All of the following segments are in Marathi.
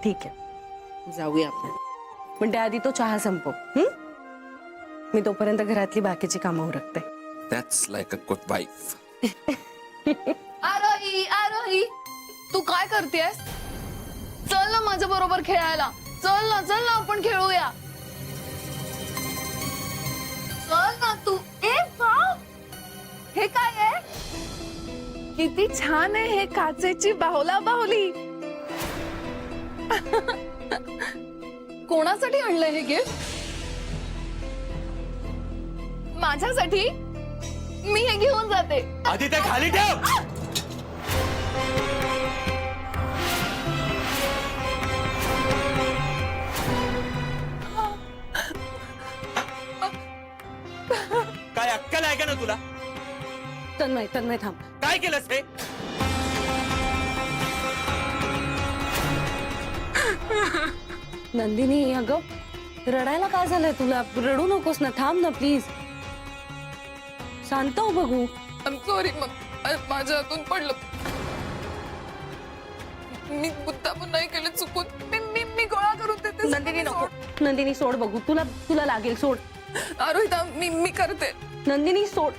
ठीक आहे जाऊया आपण. पण त्याआधी तो चहा संपव. मी तोपर्यंत घरातली बाकीची कामं उरकते. That's like a good wife. Aarohi Aarohi तू काय करतेस? चल ना माझ्या बरोबर खेळायला. चल ना आपण खेळूया. चल ना तू. ए वाव, हे काय आहे? किती छान आहे हे, काचेची बाहुला बाहुली. कोणासाठी आणलंय हे गिफ्ट? माझ्यासाठी. मी हे घेऊन जाते. आधी ते खाली ठेव. काय अक्कल आहे का ना तुला? तन्मय तन्मय थांब. काय केलंस हे? नंदिनी अगं रडायला काय झालंय तुला? रडू नकोस ना, थांब ना प्लीज. शांत हो बघू. आय एम सॉरी मग, माझ्या हातून पडलं. मी मुद्दामून नाही केलं, चुकून. मी गोळा करून देते. नंदिनी नको. नंदिनी सोड बघू. तुला लागेल, सोड. रोहिता मी करते. नंदिनी सोड.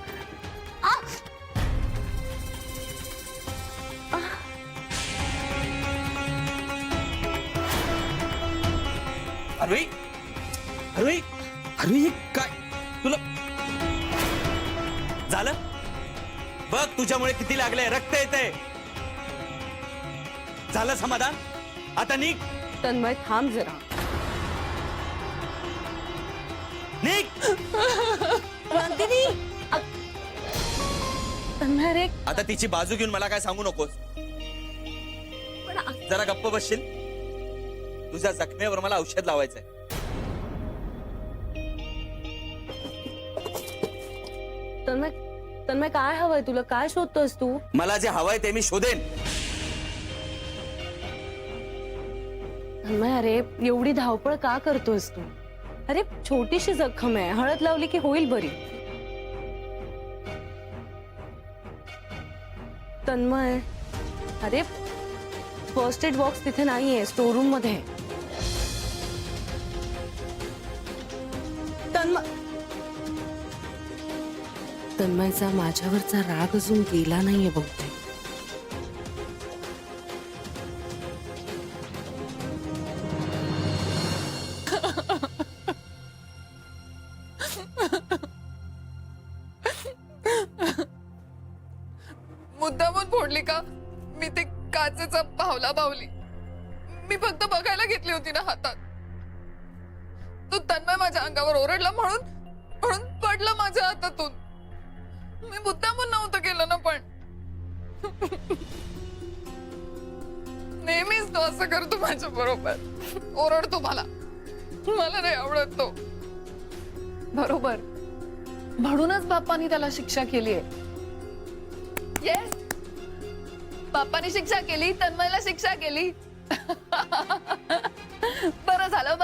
अरे अरे अरे काय तुला झालं? बघ तुझ्यामुळे किती लागलंय, रक्त येतंय. झालं समाधान? आता निघ. तन्मय थांब जरा. निघ. नंदिनी तन्मय रे. आता तिची बाजू घेऊन मला काय सांगू नकोस. जरा गप्प बसशील? तुझ्या जखमेवर मला औषध लावायचंय. तन्मय काय हवंय तुला? काय शोधतोस तू? मला जे हवंय ते मी शोधेन. तन्मय अरे एवढी धावपळ का करतोस तू? अरे छोटीशी जखम आहे, हळद लावली की होईल बरी. तन्मय अरे फर्स्ट एड बॉक्स तिथे नाहीये, स्टोर रूम मध्ये आहे. तन्मयचा माझ्यावरचा राग अजून गेला नाहीये बहुतेक. मुद्दामून फोडली का? मी ते काचेचा बाहुला बाहुली मी फक्त बघायला घेतली होती ना हातात. तो तन्मय माझ्या अंगावर ओरडला म्हणून पडलं माझ्या हातातून. मी मुद्दामून नव्हतं केलं ना. पण नेहमीच तो असं करतो माझ्या बरोबर. ओरडतो मला नाही आवडत तो. बरोबर, म्हणूनच बाप्पानी त्याला शिक्षा केली आहे. येस, बाप्पानी शिक्षा केली, तन्मयला शिक्षा केली. बरं झालं.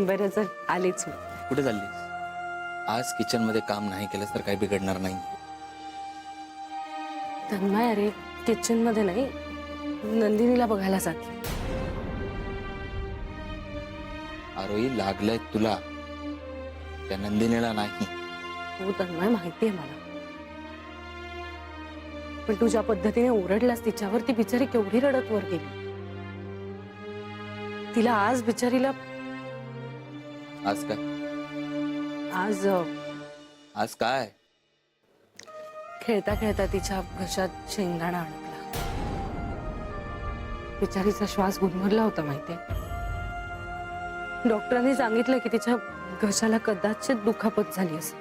बरं चल, आलीच मी. कुठे चाललीस? आज किचन मध्ये काम नाही केलं तर काही बिघडणार नाही. तन्मय अरे किचन मध्ये नाही, नंदिनीला बघायला जाते. आरोही लागलंय तुला, त्या नंदिनीला नाही. हो तन्मय माहितीये मला, पण तू ज्या पद्धतीने ओरडलास तिच्यावर, ती बिचारी केवढी रडत वर गेली. तिला आज बिचारीला आज काय? आज आज काय? खेळता खेळता तिच्या घशात शेंगदाणा अडकला. बिचारीचा श्वास गुदमरला होता माहितीये. डॉक्टरांनी सांगितलं की तिच्या घशाला कदाचित दुखापत झाली असेल.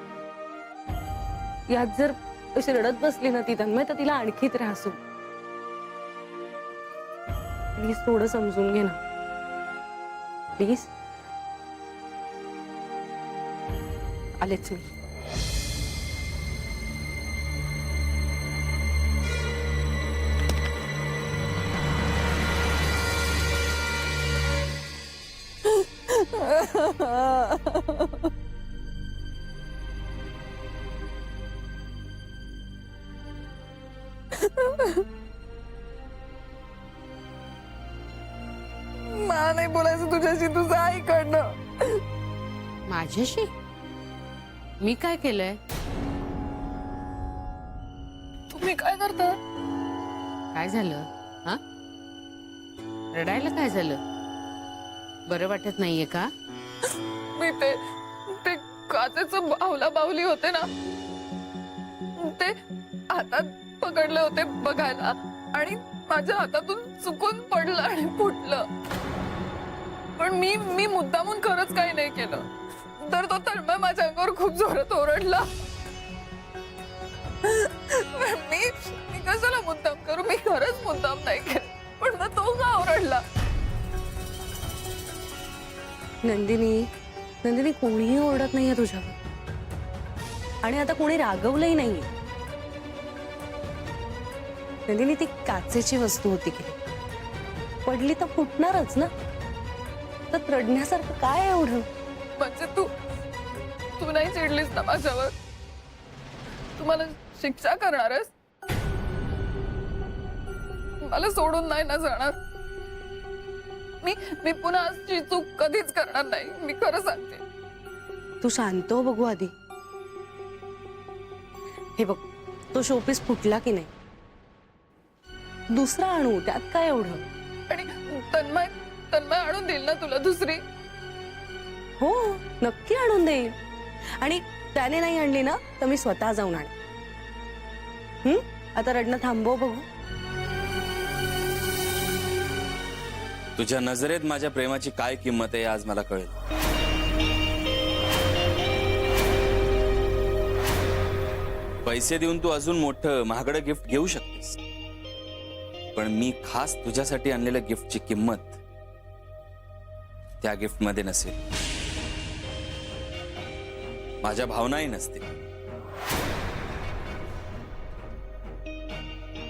यात जर अशी रडत बसली ना ती तन्मय, तर तिला आणखी त्रास होईल. प्लीज थोडं समजून घे ना, प्लीज. आलेच मी. मला नाही बोलायचं तुझ्याशी, तुझं आईकडनं. माझ्याशी? मी काय केलंय? तुम्ही काय करता? काय झालं? हा, रडायला काय झालं? बरं वाटत नाहीये का? मी ते काचेचं बाहुला बाहुली होते ना, ते हातात पकडले होते बघायला, आणि माझ्या हातातून चुकून पडलं आणि फुटलं. पण मी मुद्दामून खरंच काही नाही केलं. तर तो तन्मय माझ्या अंगावर खूप जोरात ओरडला. मी कशाला मुद्दाम करू? मी खरंच मुद्दाम नाही केलं. पण मग तो का ओरडला? नंदिनी कोणीही ओरडत नाहीये तुझ्यावर, आणि आता कोणी रागवलंही नाहीये. नंदिनी, ती काचेची वस्तू होती की पडली तर फुटणारच ना, तर रडण्यासारखं काय एवढं? म्हणजे तू नाही चिडलीस ना माझ्यावर? तू मला शिक्षा करणार आहेस? मला सोडून नाही ना जाणार? मी पुन्हा अशी चूक कधीच करणार नाही, मी खरं सांगते. तू शांत हो बघू आधी. हे बघ, तो शोपीस फुटला की नाही, दुसरा आणू, त्यात काय एवढं? आणि तन्मय आणून देईल ना तुला दुसरी? हो, नक्की आणून देईल. आणि त्याने नाही आणली ना तर मी स्वतः जाऊन आण. आता रडणं थांबव बघू. तुझ्या नजरेत माझ्या प्रेमाची काय किंमत आहे आज मला कळेल. पैसे देऊन तू अजून मोठं महागडं गिफ्ट घेऊ शकतेस, पण मी खास तुझ्यासाठी आणलेल्या गिफ्टची किंमत त्या गिफ्ट मध्ये नसेल. माझ्या भावनाही नसतील.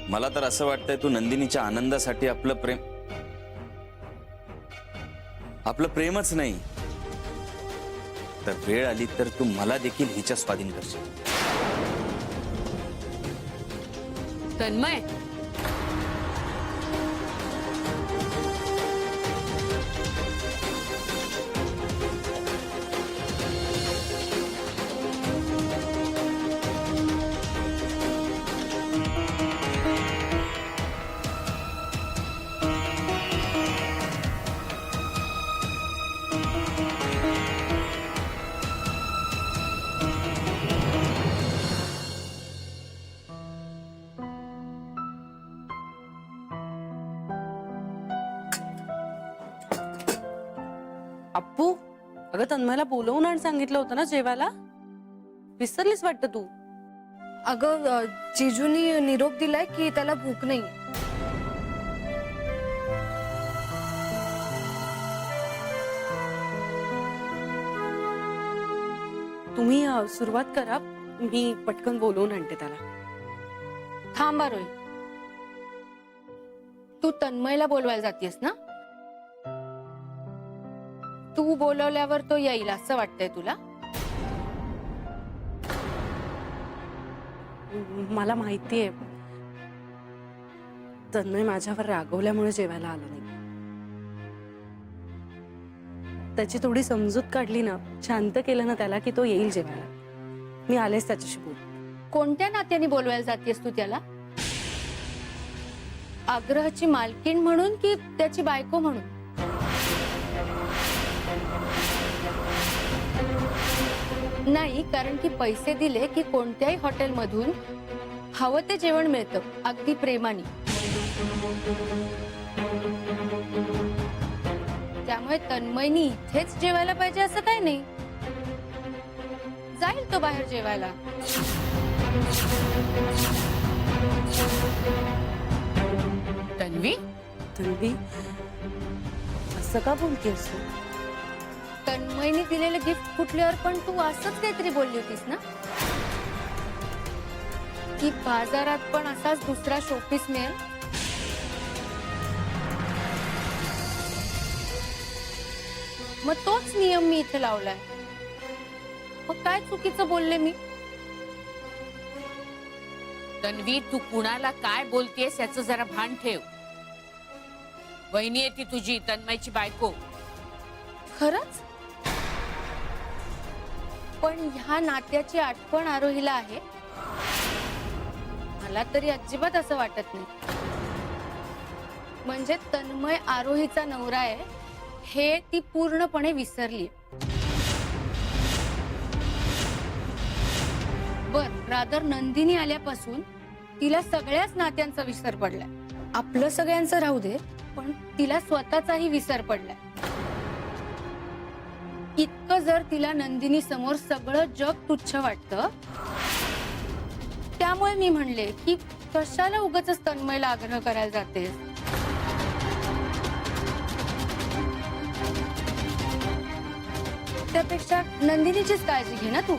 मला तर असं वाटतंय तू नंदिनीच्या आनंदासाठी आपलं प्रेमच नाही, तर वेळ आली तर तू मला देखील हिच्या स्वाधीन करशील. तन्मय, अप्पू, अगं तन्मयला बोलवून आण सांगितलं होतं ना जेवायला. विसरलीस वाटतं तू. अगं जिजूनी निरोप दिलाय की त्याला भूक नाही. तुम्ही सुरुवात करा, मी पटकन बोलवून आणते त्याला. थांबा रोई, तू तन्मयला बोलवायला जातीयस ना? तू बोलवल्यावर तो येईल असं वाटतंय तुला? मला माहितीये तन्मय माझ्यावर रागवल्यामुळे जेवायला आला नाही. त्याची थोडी समजूत काढली ना, शांत केलं ना त्याला, की तो येईल जेवायला. मी आलेच त्याच्याशी बोल. कोणत्या नात्याने बोलवायला जातीयस तू त्याला? आग्रहाची मालकीण म्हणून की त्याची बायको म्हणून? नाही, कारण की पैसे दिले की कोणत्याही हॉटेलमधून हवं ते जेवण मिळतं अगदी प्रेमाने. त्यामुळे तन्मयनी इथेच जेवायला पाहिजे असं काही नाही. जाईल तो बाहेर जेवायला. तन्वी, तन्वी असं का बोलतेस तू? तन्मयनी दिलेलं गिफ्ट फुटल्यावर पण तू असंच काहीतरी बोलली होतीस ना, की बाजारात पण असाच दुसरा शोपीस मिळेल. मग तोच नियम मी इथे लावलाय. मग काय चुकीचं बोलले मी? तन्वी, तू कुणाला काय बोलतेस याचं जरा भान ठेव. वहिनी आहे ती तुझी, तन्मयची बायको. खरंच? पण ह्या नात्याची आठवण आरोहीला आहे? मला तरी अजिबात असं वाटत नाही. म्हणजे तन्मय आरोहीचा नवरा आहे हे ती पूर्णपणे विसरली. बर, रादर नंदिनी आल्यापासून तिला सगळ्याच नात्यांचा विसर पडलाय. आपलं सगळ्यांचं राहू दे, पण तिला स्वतःचाही विसर पडलाय. इतकं जर तिला नंदिनी समोर सगळं जग तुच्छ वाटतं, त्यामुळे मी म्हणले की कशाला उगाचच तन्मयला आग्रह करायला जाते. त्यापेक्षा नंदिनीचीच काळजी घे ना तू.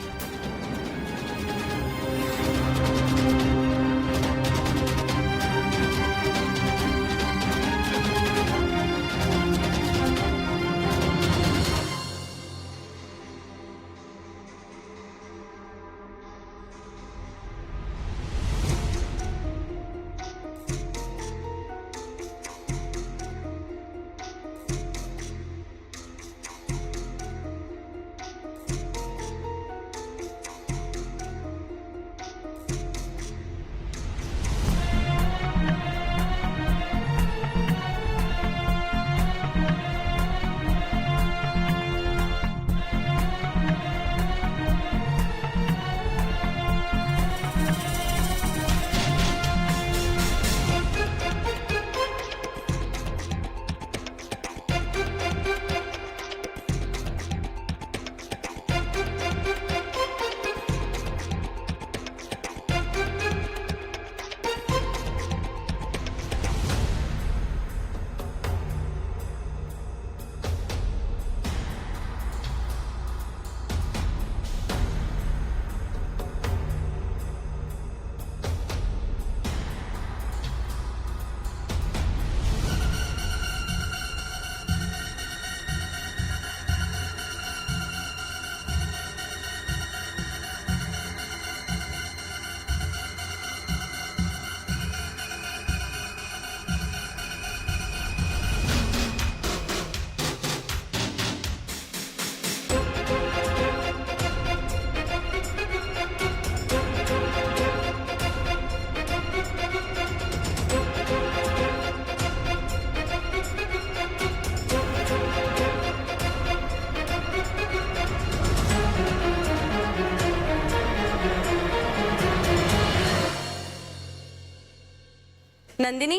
नंदिनी,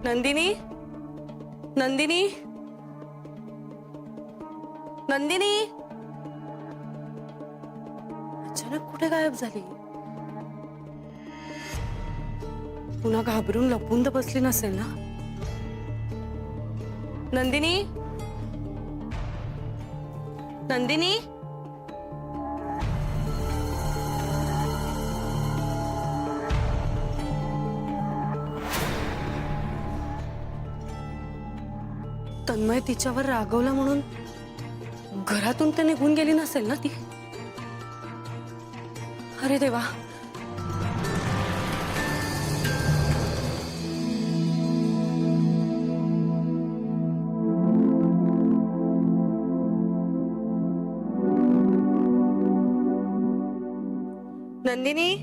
नंदिनी, नंदिनी, नंदिनी अचानक कुठे गायब झाली? पुन्हा घाबरून लपून तर बसली नसेल ना? नंदिनी, नंदिनी, तन्मय तिच्यावर रागवला म्हणून घरातून तर निघून गेली नसेल ना ती? अरे देवा. नंदिनी,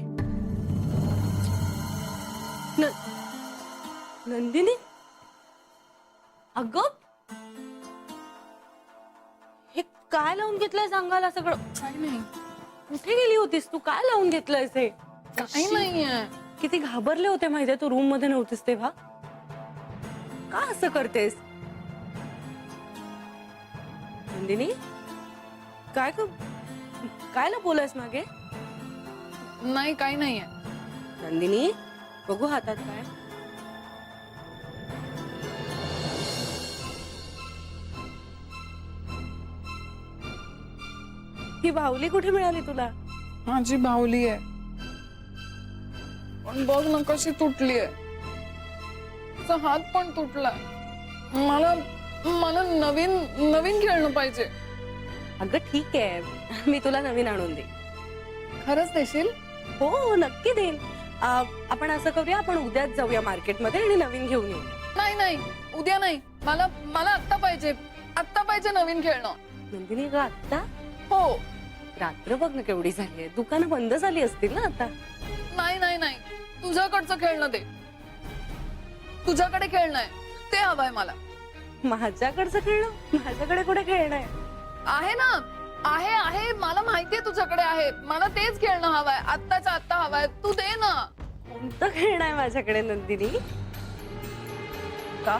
नंदिनी, अगं हे काय लावून घेतलंय सांगायला सगळं? काय नाही. कुठे गेली होती? होतीस तू? काय लावून घेतलंयस हे? काही नाहीये. किती घाबरले होते माहितीये तू रूम मध्ये नव्हतीस तेव्हा. का असं करतेस नंदिनी? काय काय लपवलंयस मागे? नाही, काही नाहीये. नंदिनी बघू हातात काय. ही बाहुली कुठे मिळाली तुला? माझी बाहुली आहे, पण बघ ना कशी तुटली आहे. तिचा हात पण तुटलाय. मला मला नवीन नवीन खेळणं पाहिजे. अगं ठीक आहे, मी तुला नवीन आणून दे. खरंच देशील? हो नक्की देईन. आपण असं करूया, आपण उद्याच जाऊया मार्केटमध्ये आणि नवीन घेऊन येऊ. नाही नाही, उद्या नाही. मला मला आत्ता पाहिजे. आत्ता पाहिजे नवीन खेळणं. नंदिनी ग आता? हो. रात्र बघ ना केवढी झाली आहे. दुकानं बंद झाली असतील ना आता? नाही नाही नाही, तुझ्याकडचं खेळणं दे. तुझ्याकडे खेळणं आहे ते हवंय मला. माझ्याकडचं खेळणं? माझ्याकडे कुठे खेळणं आहे? आहे ना, आहे आहे, मला माहितीये तुझ्याकडे आहे. मला तेच खेळणं हवंय, आत्ताच्या आत्ता हवंय. तू दे ना. कोणतं खेळणं आहे माझ्याकडे नंदिनी? का?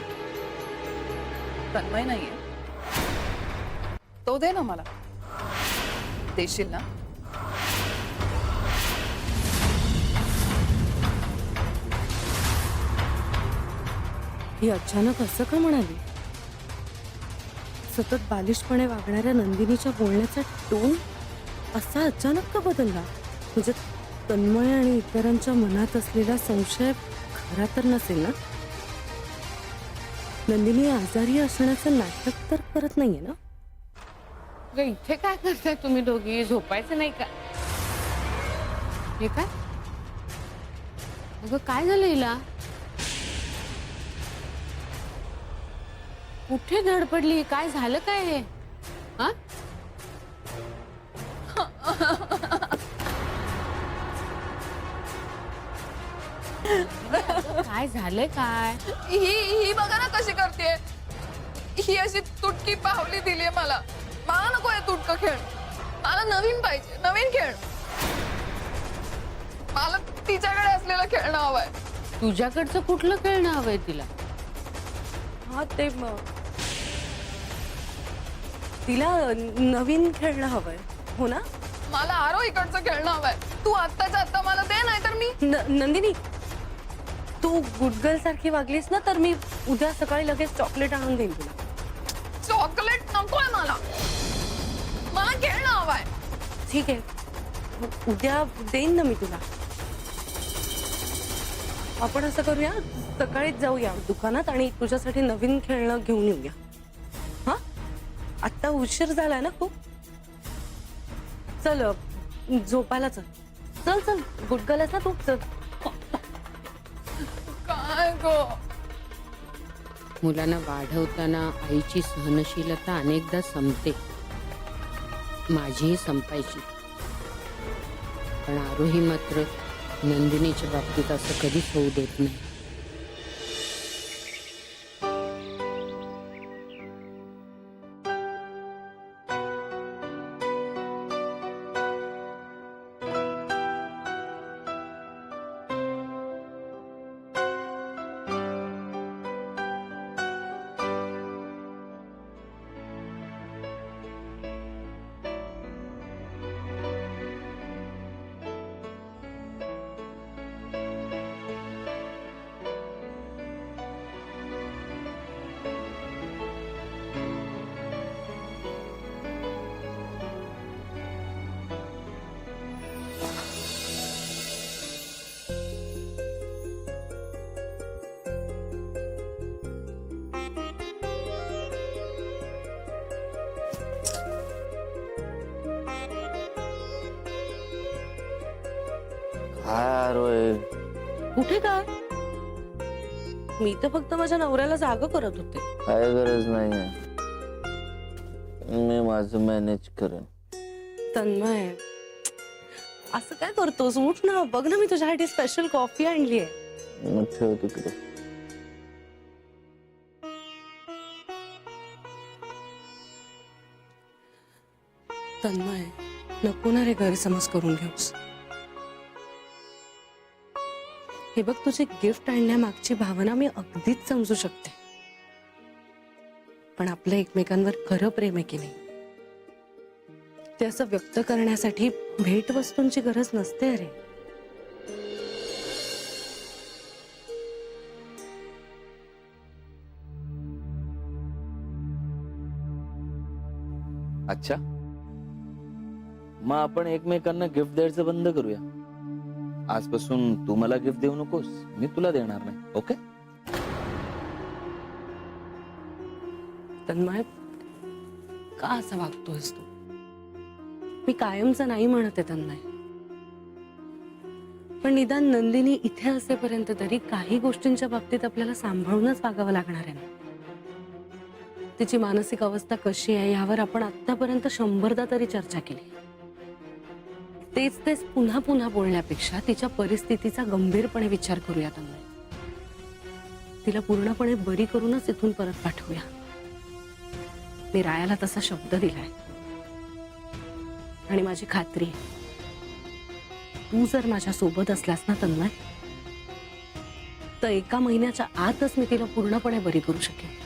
तन्मय नाहीये, तो दे ना मला. देशील ना? ही अचानक असं का म्हणाली? सतत बालिशपणे वागणाऱ्या नंदिनीच्या बोलण्याचा टोन असा अचानक का बदलला? म्हणजे तन्मय आणि इतरांच्या मनात असलेला संशय खरा तर नसेल ना? नंदिनी आजारी असण्याचं नाटक तर करत नाहीये ना? अगं, इथे काय करताय तुम्ही दोघी? झोपायचं नाही का? हे काय? अगं काय झालं हिला? कुठे धडपडली? काय झालं काय हे? हा? काय झालंय काय? ही बघा ना कशी करते. ही अशी तुटकी बाहुली दिलीये मला. मला नको आहे तुटकं खेळ. मला नवीन पाहिजे, नवीन खेळ. मला तिच्याकडे असलेलं खेळणं हवंय. तुझ्याकडचं कुठलं खेळणं हवंय तिला? हा ते तिला नवीन खेळणं हवंय हो ना? मला आरो इकडचं खेळणं हवंय. तू आत्ताच्या आत्ता मला दे, नाही तर मी. नंदिनी तू गुड गर्ल सारखी वागलीस ना, तर मी उद्या सकाळी लगेच चॉकलेट आणून देईन तुला. चॉकलेट नकोय मला. मला खेळणं हवंय. ठीक आहे, उद्या देईन ना मी तुला. आपण असं करूया, सकाळीच जाऊया दुकानात आणि तुझ्यासाठी नवीन खेळणं घेऊन येऊया. हा, आता उशीर झालाय ना खूप. चल झोपायला चल. चल चल, गुड गर्ल आहेस ना तू. चल. काय गो. मुलांना वाढवताना आईची सहनशीलता अनेकदा संपते. माझीही संपायची. पण आरोही मात्र नंदिनीच्या बाबतीत असं कधीच होऊ देत नाही. काय रोय? कुठे काय? मी तर फक्त माझ्या नवऱ्याला जागा करत होते. काय गरज नाहीये, मी माझं मॅनेज करेन. तन्मय असं काय करतोस? उठ ना, बघ ना मी तुझ्यासाठी स्पेशल कॉफी आणली आहे. मग ठेव तिकडे. तन्मय नको ना रे गैरसमज करून घेऊस. हे बघ, तुझी गिफ्ट आणण्यामागची भावना मी अगदीच समजू शकते, पण आपलं एकमेकांवर खरं प्रेम आहे की नाही, ते असं व्यक्त करण्यासाठी भेटवस्तूंची गरज नसते. अरे अच्छा, मग आपण एकमेकांना गिफ्ट द्यायचं बंद करूया. आजपासून तू मला गिफ्ट देऊ नकोस, मी तुला देणार नाही. ओके? तन्मय, का असं वागतोयस तू? मी कायमचं नाही म्हणत आहे तन्मय, पण निदान नंदिनी इथे असेपर्यंत तरी काही गोष्टींच्या बाबतीत आपल्याला सांभाळूनच वागावं लागणार आहे ना. तिची मानसिक अवस्था कशी आहे यावर आपण आतापर्यंत 100दा तरी चर्चा केली. तेच तेच पुन्हा पुन्हा बोलण्यापेक्षा तिच्या परिस्थितीचा गंभीरपणे विचार करूया तन्मय. तिला पूर्णपणे बरी करूनच इथून परत पाठवूया. मी रायाला तसा शब्द दिलाय आणि माझी खात्री आहे, तू जर माझ्या सोबत असलास ना तन्मय, तर 1 महिन्याच्या आतच मी तिला पूर्णपणे बरी करू शकेन.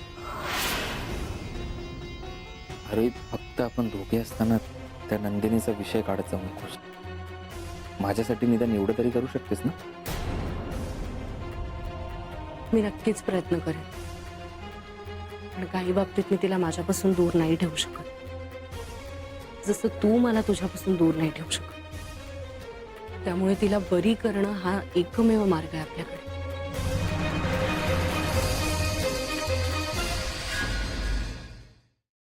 अरे फक्त आपण दोघे असताना त्या नंदिनीचा विषय काढत जाऊ नकोस. माझ्यासाठी निदान एवढं तरी करू शकतेस ना? मी नक्कीच प्रयत्न करेन, पण काही बाबतीत मी तिला माझ्यापासून दूर नाही ठेवू शकत, जसं तू मला तुझ्यापासून दूर नाही ठेवू शकत. त्यामुळे तिला बरी करणं हा एकमेव मार्ग आहे आपल्याकडे.